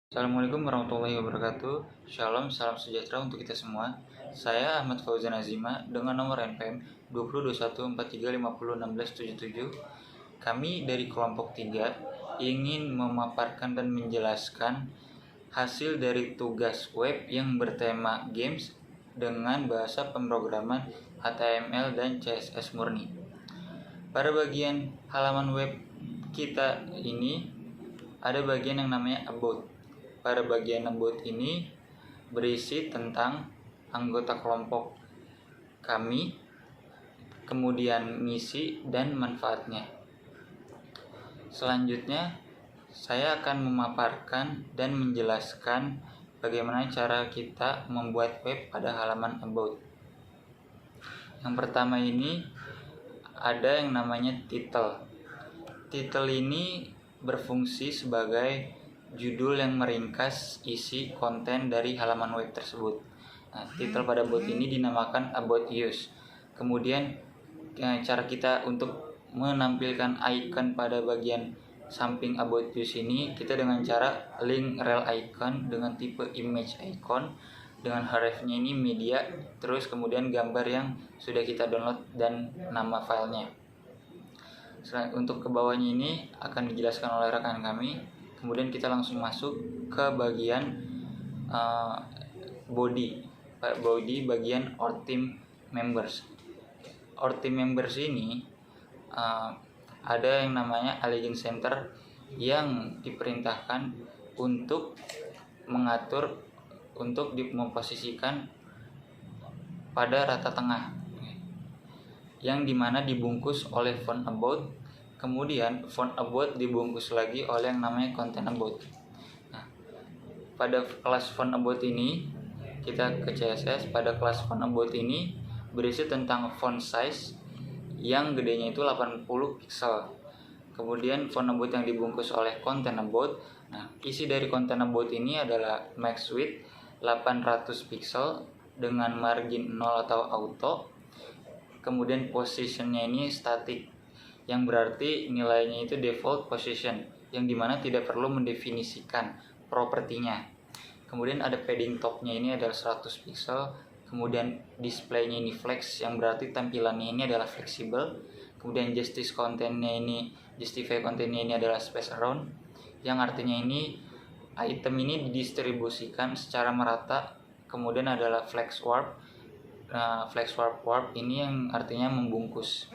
Assalamualaikum warahmatullahi wabarakatuh. Shalom, salam sejahtera untuk kita semua. Saya Ahmad Fauzan Azima dengan nomor NPM 202143501677. Kami dari kelompok 3 ingin memaparkan dan menjelaskan hasil dari tugas web yang bertema games dengan bahasa pemrograman HTML dan CSS murni. Pada bagian halaman web kita ini ada bagian yang namanya About. Pada bagian About ini berisi tentang anggota kelompok kami, kemudian misi dan manfaatnya. Selanjutnya, saya akan memaparkan dan menjelaskan bagaimana cara kita membuat web pada halaman About. Yang pertama ini ada yang namanya title. Title ini berfungsi sebagai judul yang meringkas isi konten dari halaman web tersebut. Title pada About ini dinamakan About Use. Kemudian cara kita untuk menampilkan icon pada bagian samping About Use ini, kita dengan cara link rel icon dengan tipe image icon, dengan href-nya ini media, terus kemudian gambar yang sudah kita download dan nama filenya. Untuk ke bawahnya ini akan dijelaskan oleh rekan kami. Kemudian kita langsung masuk ke bagian body bagian Our Team Members. Our Team Members ini ada yang namanya Allegiant Center yang diperintahkan untuk mengatur, untuk memposisikan pada rata tengah, yang dimana dibungkus oleh font About. Kemudian font About dibungkus lagi oleh yang namanya content About. Pada kelas font About ini kita ke CSS. Pada kelas font About ini berisi tentang font size yang gedenya itu 80 pixel. Kemudian font About yang dibungkus oleh content About. Isi dari content About ini adalah max width 800 pixel dengan margin 0 atau auto. Kemudian positionnya ini static, yang berarti nilainya itu default position, yang dimana tidak perlu mendefinisikan propertinya. Kemudian ada padding topnya ini adalah 100 pixel. Kemudian displaynya ini flex, yang berarti tampilannya ini adalah fleksibel. Kemudian justify kontennya ini adalah space around, yang artinya ini item ini didistribusikan secara merata. Kemudian adalah flex warp. Flex warp ini yang artinya membungkus.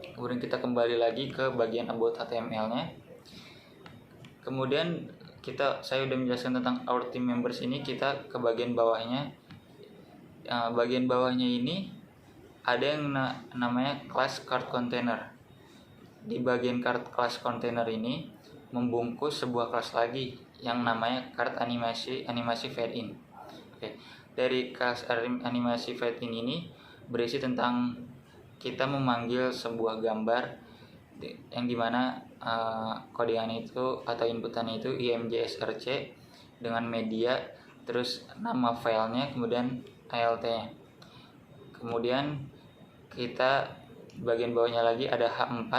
Kemudian kita kembali lagi ke bagian About HTML-nya. Kemudian saya udah menjelaskan tentang Our Team Members ini. Kita ke bagian bawahnya. Bagian bawahnya ini ada yang namanya Class Card Container. Di bagian class container ini membungkus sebuah kelas lagi yang namanya card animasi fade in. Dari kelas animasi fade in ini berisi tentang kita memanggil sebuah gambar yang dimana kodingannya itu atau inputannya itu imgsrc dengan media, terus nama filenya, kemudian alt-nya. Kemudian kita bagian bawahnya lagi ada H4,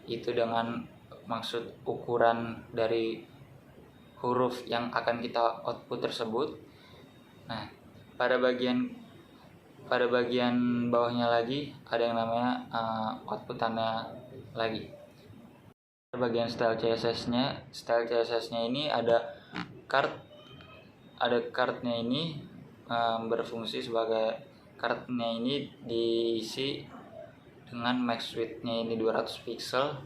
itu dengan maksud ukuran dari huruf yang akan kita output tersebut. Pada bagian bawahnya lagi ada yang namanya outputannya lagi. Bagian style CSS-nya ini ada card-nya ini berfungsi sebagai card-nya ini diisi dengan max width-nya ini 200 pixel,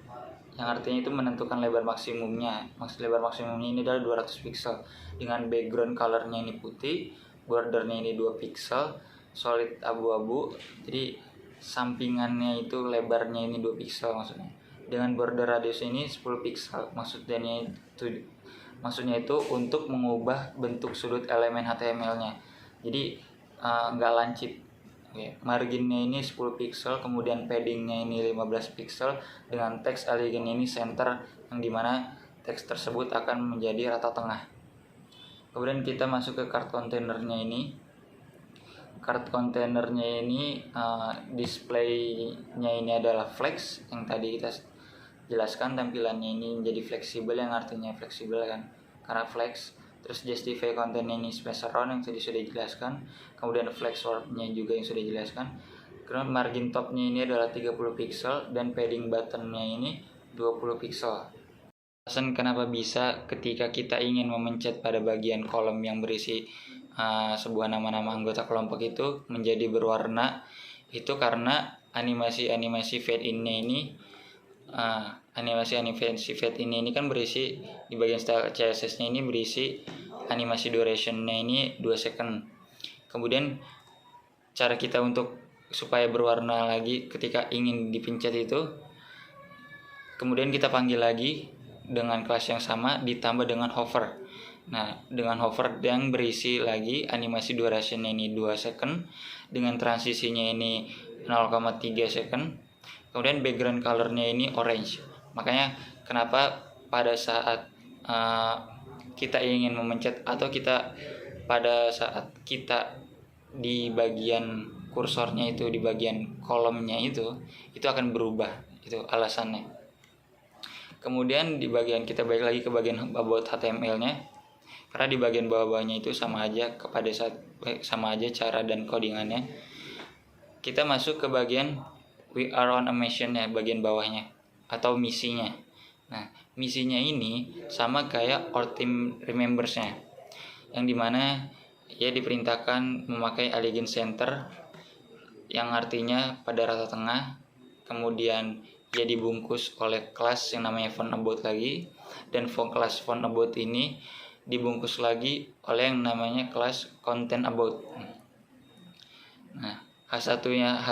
yang artinya itu menentukan lebar maksimumnya. Lebar maksimumnya ini adalah 200 pixel dengan background color-nya ini putih, bordernya ini 2 pixel, solid abu-abu, jadi sampingannya itu lebarnya ini 2 pixel maksudnya, dengan border radius ini 10 pixel. Maksudnya itu untuk mengubah bentuk sudut elemen HTML-nya, jadi nggak lancip. Marginnya ini 10 pixel, kemudian paddingnya ini 15 pixel, dengan teks elegant ini center, yang dimana teks tersebut akan menjadi rata tengah. Kemudian kita masuk ke card containernya ini. Card containernya ini displaynya ini adalah flex, yang tadi kita jelaskan tampilannya ini menjadi fleksibel, yang artinya fleksibel kan karena flex. terus justify content ini space around yang tadi sudah dijelaskan, kemudian flex warp-nya juga yang sudah dijelaskan, kemudian margin top-nya ini adalah 30 pixel dan padding button-nya ini 20 pixel. Alasan kenapa bisa ketika kita ingin memencet pada bagian kolom yang berisi sebuah nama-nama anggota kelompok itu menjadi berwarna, itu karena animasi fade in-nya ini animasi fade ini kan berisi di bagian style CSS-nya ini berisi animasi duration-nya ini 2 second. Kemudian cara kita untuk supaya berwarna lagi ketika ingin dipencet itu, kemudian kita panggil lagi dengan kelas yang sama ditambah dengan hover. Nah, dengan hover yang berisi lagi animasi duration-nya ini 2 second dengan transisinya ini 0,3 second. Kemudian background color-nya ini orange. Makanya kenapa pada saat kita ingin memencet atau pada saat kita di bagian kursornya itu di bagian kolomnya itu akan berubah, itu alasannya. Kemudian di bagian kita balik lagi ke bagian about HTML-nya, karena di bagian bawah-bawahnya itu sama aja cara dan codingannya. Kita masuk ke bagian we are on a mission-nya, bagian bawahnya atau misinya. Nah, misinya ini sama kayak our team remembers-nya, yang dimana ia diperintahkan memakai elegant center yang artinya pada rata tengah, kemudian ia dibungkus oleh kelas yang namanya font about lagi, dan kelas font about ini dibungkus lagi oleh yang namanya kelas content about. Nah, H1-nya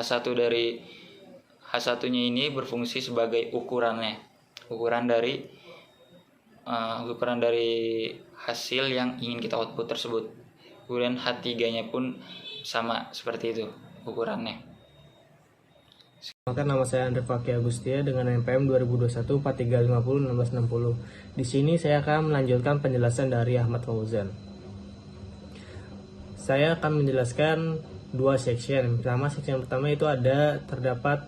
ini berfungsi sebagai ukuran dari hasil yang ingin kita output tersebut. Kemudian H3-nya pun sama seperti itu ukurannya. Nama saya Andre Fakih Agustia dengan NPM 2021 4350 1660. Di sini saya akan melanjutkan penjelasan dari Ahmad Fauzan. Saya akan menjelaskan dua section. Section pertama itu terdapat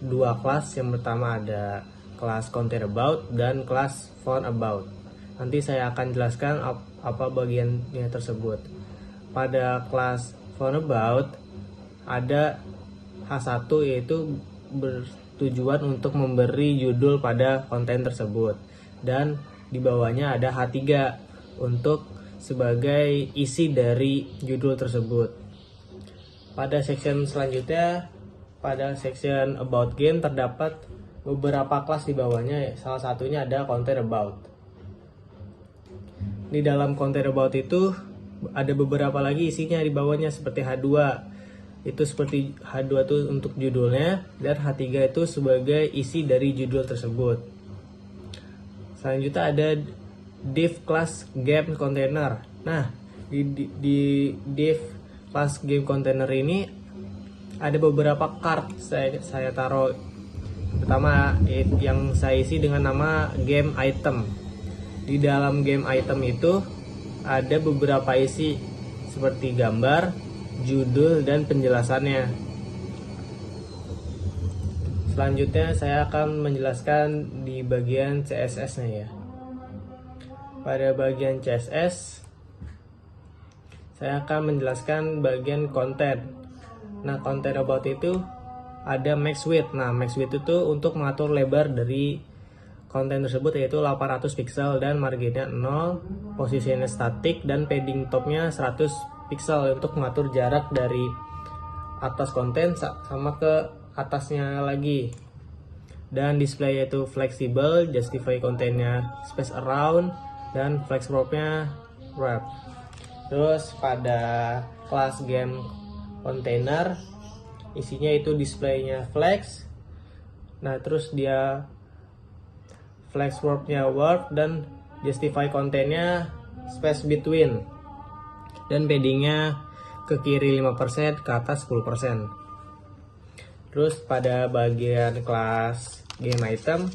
dua kelas. Yang pertama ada kelas content about dan kelas font about. Nanti saya akan jelaskan apa bagiannya tersebut. Pada kelas font about ada H1 yaitu bertujuan untuk memberi judul pada konten tersebut, dan di bawahnya ada H3 untuk sebagai isi dari judul tersebut. Pada section selanjutnya, pada section about game terdapat beberapa kelas di bawahnya, salah satunya ada content about. Di dalam content about itu ada beberapa lagi isinya di bawahnya seperti H2. Itu seperti H2 itu untuk judulnya, dan H3 itu sebagai isi dari judul tersebut. Selanjutnya ada div class game container. Nah, di div class game container ini ada beberapa card saya taruh. Pertama yang saya isi dengan nama game item. Di dalam game item itu ada beberapa isi seperti gambar, judul, dan penjelasannya. Selanjutnya saya akan menjelaskan di bagian CSS-nya ya. Pada bagian CSS saya akan menjelaskan bagian konten. Nah, content about itu ada max width. Nah, max width itu untuk mengatur lebar dari konten tersebut, yaitu 800 pixel dan marginnya 0, posisinya statik, dan padding topnya 100 pixel untuk mengatur jarak dari atas konten sama ke atasnya lagi. Dan display yaitu flexible, justify kontennya space around, dan flex wrap-nya wrap. Terus pada kelas game container isinya itu displaynya flex. Nah, terus dia flex wrap-nya warp, dan justify kontennya space between, dan paddingnya ke kiri 5%, ke atas 10%. Terus pada bagian kelas game item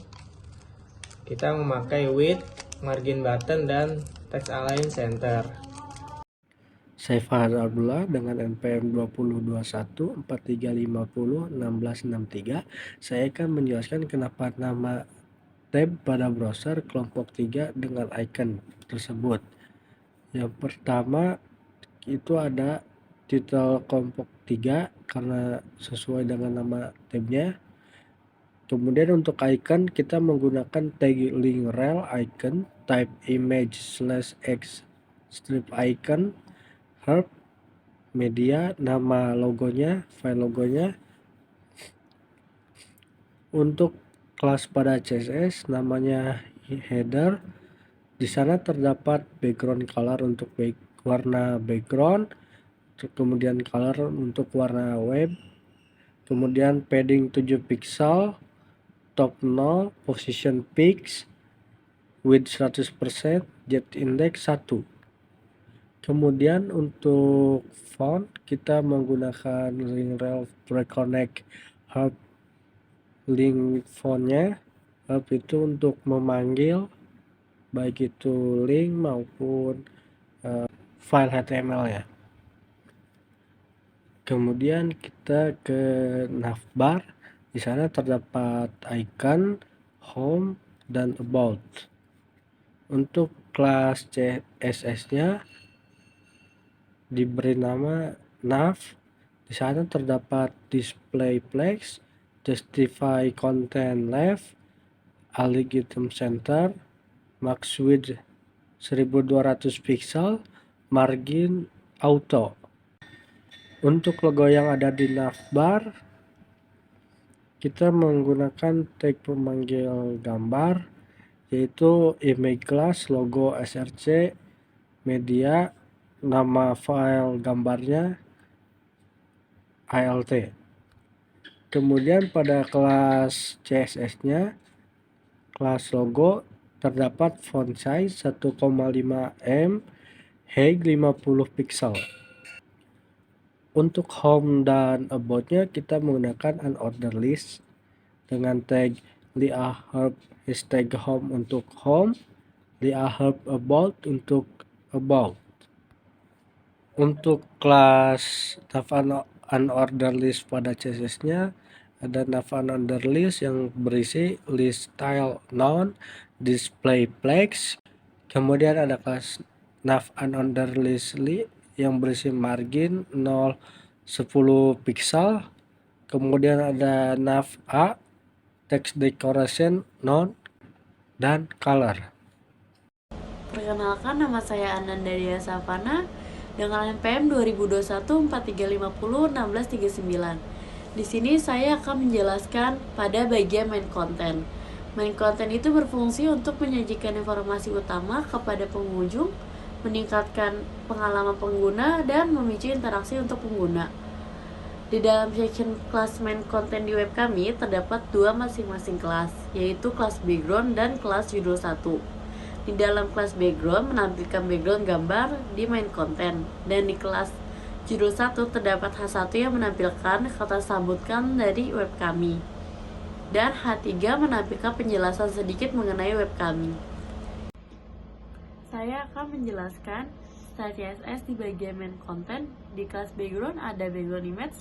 kita memakai width, margin button, dan text align center. Saya Fahad Abdullah dengan NPM 2021 4350 1663. Saya akan menjelaskan kenapa nama tab pada browser kelompok 3 dengan icon tersebut. Yang pertama itu ada title kelompok 3 karena sesuai dengan nama tabnya. Kemudian untuk icon kita menggunakan tag link rel icon, type image/x strip icon, herb, media, nama logonya, file logonya. Untuk kelas pada CSS namanya header. Di sana terdapat background color untuk warna background, kemudian color untuk warna web, kemudian padding 7 pixel, top 0, position fix, width 100%, z index 1. Kemudian untuk font kita menggunakan link rel preconnect herb. Link fontnya herb itu untuk memanggil baik itu link maupun file HTML ya. Kemudian kita ke navbar. Di sana terdapat icon, home, dan about. Untuk kelas CSS-nya diberi nama nav. Di sana terdapat display flex, justify content left, algorithm center, max width 1200 pixel, margin auto. Untuk logo yang ada di navbar kita menggunakan tag pemanggil gambar yaitu image class, logo src, media, nama file gambarnya alt. Kemudian pada kelas CSS-nya kelas logo terdapat font size 1,5 em, height 50 pixel. Untuk home dan about-nya kita menggunakan unordered list dengan tag @herb hashtag home untuk home, @herb about untuk about. Untuk kelas nav unordered list pada CSS-nya ada nav unordered list yang berisi list style noun, display flex. Kemudian ada kelas nav unordered list yang berisi margin 0, 10 pixel. Kemudian ada nav a, text decoration, none, dan color. Perkenalkan, nama saya Ananda Dia Savana dengan NPM 2021-4350-1639. Di sini saya akan menjelaskan pada bagian main content. Main content itu berfungsi untuk menyajikan informasi utama kepada pengunjung, meningkatkan pengalaman pengguna, dan memicu interaksi untuk pengguna. Di dalam section kelas main content di web kami terdapat dua masing-masing kelas, yaitu kelas background dan kelas judul 1. Di dalam kelas background menampilkan background gambar di main content, dan di kelas judul 1 terdapat H1 yang menampilkan kata sambutan dari web kami, dan H3 menampilkan penjelasan sedikit mengenai web kami. Saya akan menjelaskan style CSS di bagian main content. Di kelas background ada background image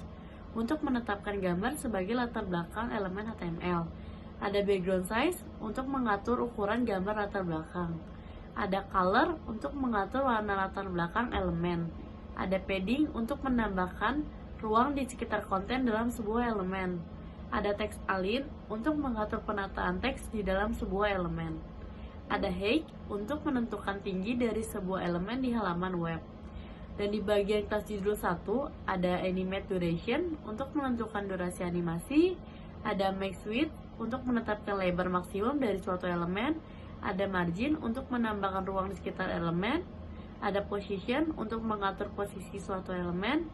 untuk menetapkan gambar sebagai latar belakang elemen HTML. Ada background size untuk mengatur ukuran gambar latar belakang. Ada color untuk mengatur warna latar belakang elemen. Ada padding untuk menambahkan ruang di sekitar konten dalam sebuah elemen. Ada text align untuk mengatur penataan teks di dalam sebuah elemen. Ada height untuk menentukan tinggi dari sebuah elemen di halaman web. Dan di bagian kelas judul 1 ada animate duration untuk menentukan durasi animasi. Ada max width untuk menetapkan lebar maksimum dari suatu elemen. Ada margin untuk menambahkan ruang di sekitar elemen. Ada position untuk mengatur posisi suatu elemen.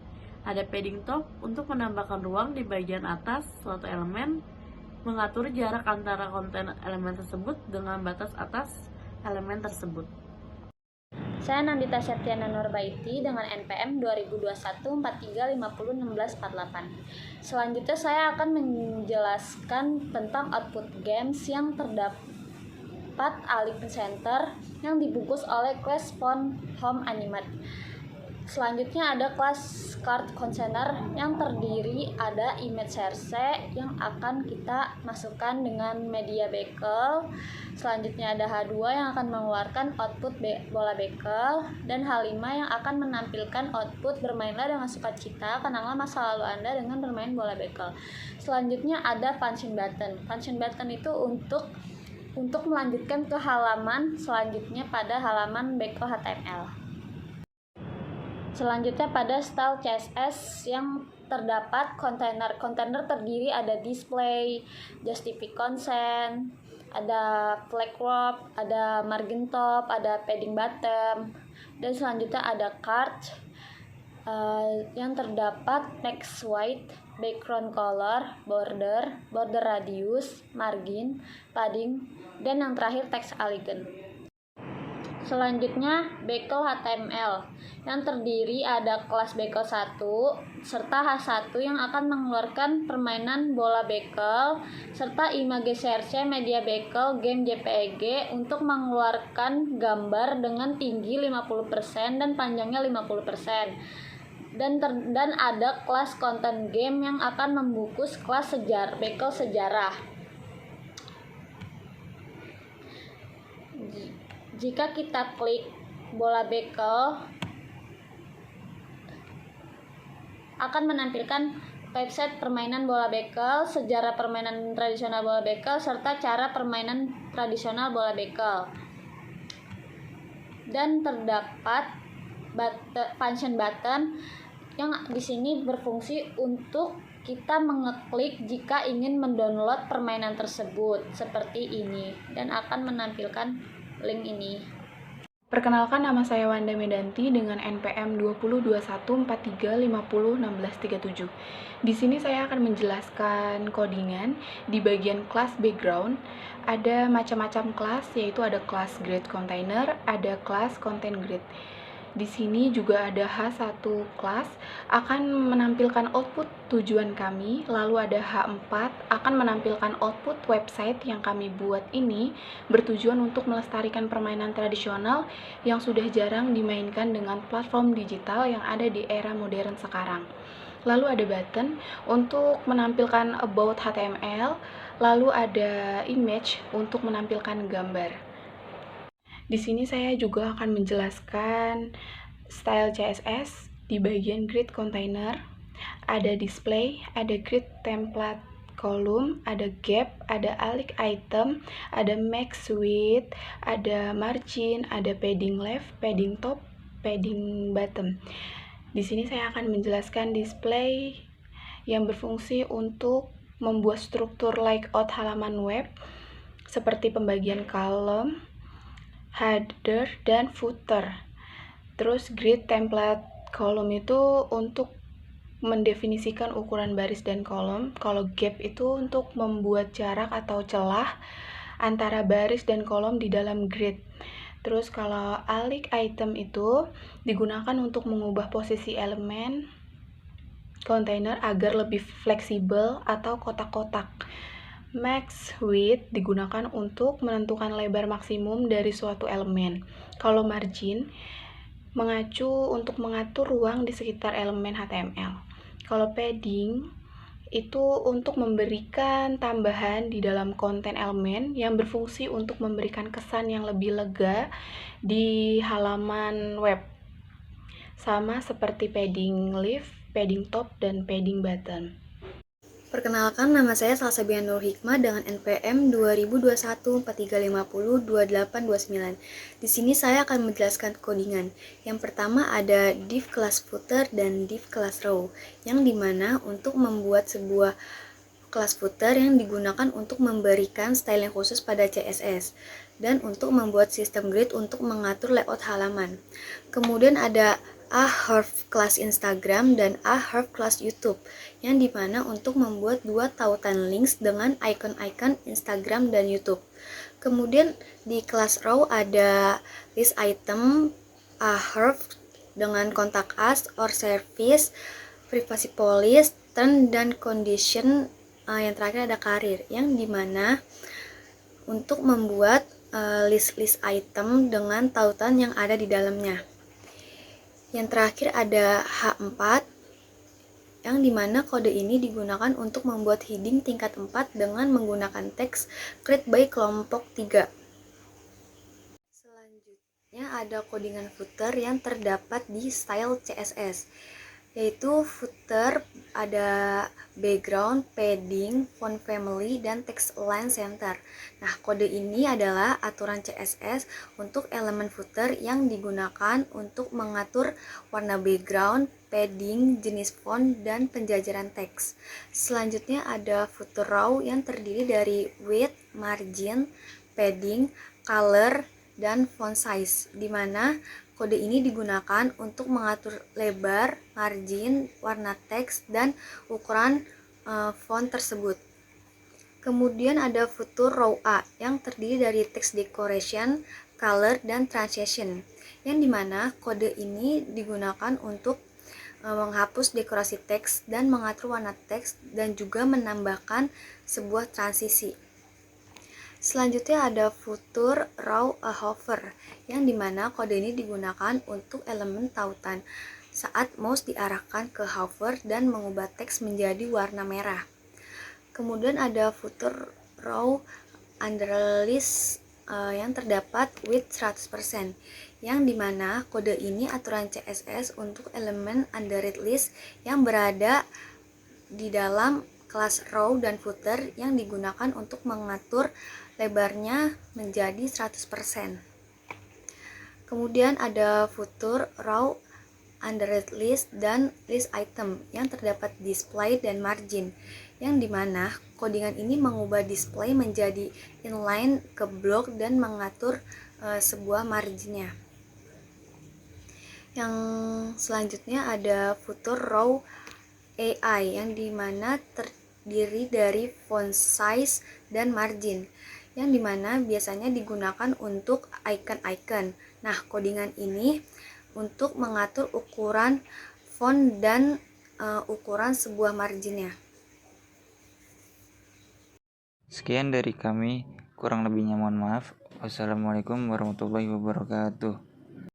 Ada padding top untuk menambahkan ruang di bagian atas suatu elemen. Mengatur jarak antara konten elemen tersebut dengan batas atas elemen tersebut. Saya Nandita Septiana Nurbaiti dengan NPM 2021-4350-1648. Selanjutnya saya akan menjelaskan tentang output games yang terdapat Algorithm Center yang dibungkus oleh class font home animate. Selanjutnya ada kelas card container yang terdiri ada image RC yang akan kita masukkan dengan media bekel. Selanjutnya ada H2 yang akan mengeluarkan output bola bekel, dan H5 yang akan menampilkan output bermainlah dengan sukacita, kenanglah masa lalu Anda dengan bermain bola bekel. Selanjutnya ada function button. Function button itu untuk melanjutkan ke halaman selanjutnya pada halaman bekel HTML. Selanjutnya pada style CSS yang terdapat kontainer. Kontainer terdiri ada display, justify consent, ada flag wrap, ada margin top, ada padding bottom, dan selanjutnya ada card yang terdapat text white, background color, border radius, margin, padding, dan yang terakhir text elegant. Selanjutnya bekel HTML yang terdiri ada kelas bekel 1 serta H1 yang akan mengeluarkan permainan bola bekel serta image CRC media bekel game JPEG untuk mengeluarkan gambar dengan tinggi 50% dan panjangnya 50%. Dan ada kelas content game yang akan membungkus kelas bekel sejarah. Jika kita klik bola bekel, akan menampilkan website permainan bola bekel, sejarah permainan tradisional bola bekel, serta cara permainan tradisional bola bekel. Dan terdapat function button yang di sini berfungsi untuk kita mengeklik jika ingin mendownload permainan tersebut seperti ini, dan akan menampilkan link ini. Perkenalkan, nama saya Wanda Medanti dengan NPM 202143501637. Di sini saya akan menjelaskan codingan di bagian kelas background. Ada macam-macam kelas, yaitu ada kelas grid container, ada kelas content grid. Di sini juga ada H1 kelas akan menampilkan output tujuan kami, lalu ada H4 akan menampilkan output website yang kami buat ini bertujuan untuk melestarikan permainan tradisional yang sudah jarang dimainkan dengan platform digital yang ada di era modern sekarang. Lalu ada button untuk menampilkan about HTML, lalu ada image untuk menampilkan gambar. Di sini saya juga akan menjelaskan style CSS di bagian grid container. Ada display, ada grid template column, ada gap, ada alike item, ada max width, ada margin, ada padding left, padding top, padding bottom. Di sini saya akan menjelaskan display yang berfungsi untuk membuat struktur layout halaman web seperti pembagian kolom, header, dan footer. Terus grid template column itu untuk mendefinisikan ukuran baris dan kolom. Kalau gap itu untuk membuat jarak atau celah antara baris dan kolom di dalam grid. Terus kalau alike item itu digunakan untuk mengubah posisi elemen kontainer agar lebih fleksibel atau kotak-kotak. Max width digunakan untuk menentukan lebar maksimum dari suatu elemen. Kalau margin mengacu untuk mengatur ruang di sekitar elemen HTML. Kalau padding itu untuk memberikan tambahan di dalam konten elemen yang berfungsi untuk memberikan kesan yang lebih lega di halaman web. Sama seperti padding left, padding top, dan padding bottom. Perkenalkan, nama saya Salsa Bian Nur Hikmah dengan NPM 202143502829. Di sini saya akan menjelaskan codingan. Yang pertama ada div kelas footer dan div kelas row, yang dimana untuk membuat sebuah kelas footer yang digunakan untuk memberikan style yang khusus pada CSS dan untuk membuat sistem grid untuk mengatur layout halaman. Kemudian ada Ahref kelas Instagram dan Ahref kelas YouTube, yang dimana untuk membuat dua tautan links dengan icon-icon Instagram dan YouTube. Kemudian di kelas row ada list item, Ahref dengan kontak us or service, privacy policy, term dan condition. Yang terakhir ada karir, yang dimana untuk membuat list-list item dengan tautan yang ada di dalamnya. Yang terakhir ada H4, yang dimana kode ini digunakan untuk membuat heading tingkat 4 dengan menggunakan teks create by kelompok 3. Selanjutnya ada codingan footer yang terdapat di style CSS, yaitu footer ada background, padding, font family, dan text align center. Nah, kode ini adalah aturan CSS untuk elemen footer yang digunakan untuk mengatur warna background, padding, jenis font, dan penjajaran teks. Selanjutnya ada footer row yang terdiri dari width, margin, padding, color, dan font size, di mana kode ini digunakan untuk mengatur lebar, margin, warna teks, dan ukuran font tersebut. Kemudian ada footer row A yang terdiri dari text decoration, color, dan transition, yang dimana kode ini digunakan untuk menghapus dekorasi teks dan mengatur warna teks dan juga menambahkan sebuah transisi. Selanjutnya ada footer row a hover, yang dimana kode ini digunakan untuk elemen tautan saat mouse diarahkan ke hover dan mengubah teks menjadi warna merah. Kemudian ada footer row underlist yang terdapat width 100%, yang dimana kode ini aturan CSS untuk elemen underread list yang berada di dalam kelas row dan footer yang digunakan untuk mengatur lebarnya menjadi 100%. Kemudian ada footer row underread list dan list item yang terdapat display dan margin, yang dimana codingan ini mengubah display menjadi inline ke blok dan mengatur sebuah marginnya. Yang selanjutnya ada footer row AI, yang dimana terdiri dari font size dan margin, yang dimana biasanya digunakan untuk icon-icon. Nah, codingan ini untuk mengatur ukuran font dan ukuran sebuah marginnya. Sekian dari kami, kurang lebihnya mohon maaf. Wassalamualaikum warahmatullahi wabarakatuh.